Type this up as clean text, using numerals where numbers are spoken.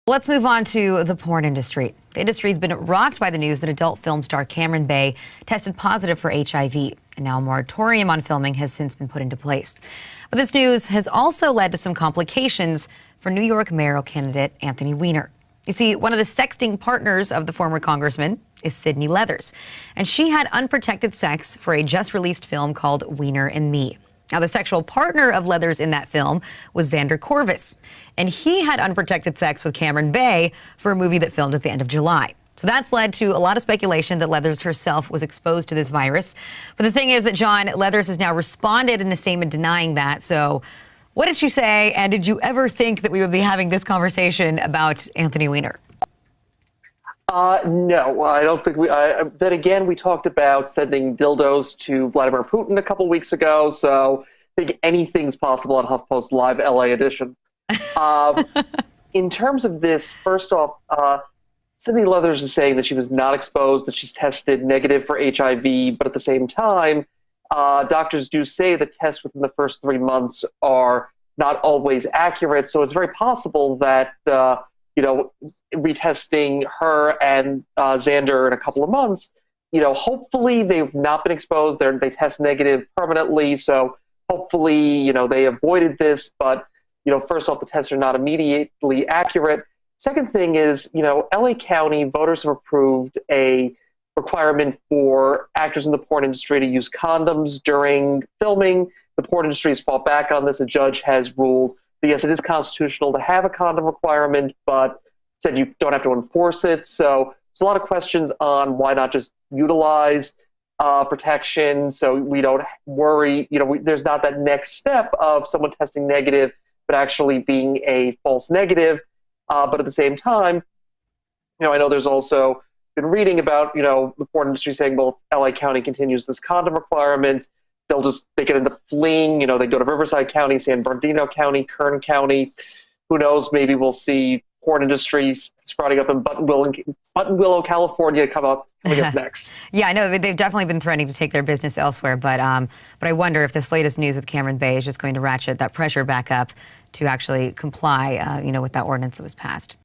Let's move on to the porn industry. The industry's been rocked by the news that adult film star Cameron Bay tested positive for HIV. And now a moratorium on filming has since been put into place. But this news has also led to some complications for New York mayoral candidate Anthony Weiner. You see, one of the sexting partners of the former congressman is Sydney Leathers, and she had unprotected sex for a just-released film called Weiner and Me. Now, the sexual partner of Leathers in that film was Xander Corvus, and he had unprotected sex with Cameron Bay for a movie that filmed at the end of July. So that's led to a lot of speculation that Leathers herself was exposed to this virus. But the thing is that, John, Leathers has now responded in a statement denying that. So what did she say, and did you ever think that we would be having this conversation about Anthony Weiner? No, I don't think we. Then again, we talked about sending dildos to Vladimir Putin a couple weeks ago, so I think anything's possible on HuffPost Live LA edition. In terms of this, first off, Sydney Leathers is saying that she was not exposed, that she's tested negative for HIV, but at the same time, doctors do say that tests within the first 3 months are not always accurate, so it's very possible that retesting her and Xander in a couple of months, hopefully they've not been exposed. They test negative permanently, so hopefully, they avoided this. But, first off, the tests are not immediately accurate. Second thing is, LA County voters have approved a requirement for actors in the porn industry to use condoms during filming. The porn industry has fought back on this. A judge has ruled that, yes, it is constitutional to have a condom requirement, but said you don't have to enforce it. So there's a lot of questions on why not just utilize protection so we don't worry. There's not that next step of someone testing negative but actually being a false negative. But at the same time, I know there's also been reading about, the porn industry saying, well, if LA County continues this condom requirement, they could end up fleeing. They go to Riverside County, San Bernardino County, Kern County. Who knows? Maybe we'll see porn industries sprouting up in Buttonwillow, California, coming up next. Yeah, I know they've definitely been threatening to take their business elsewhere, but I wonder if this latest news with Cameron Bay is just going to ratchet that pressure back up to actually comply, with that ordinance that was passed.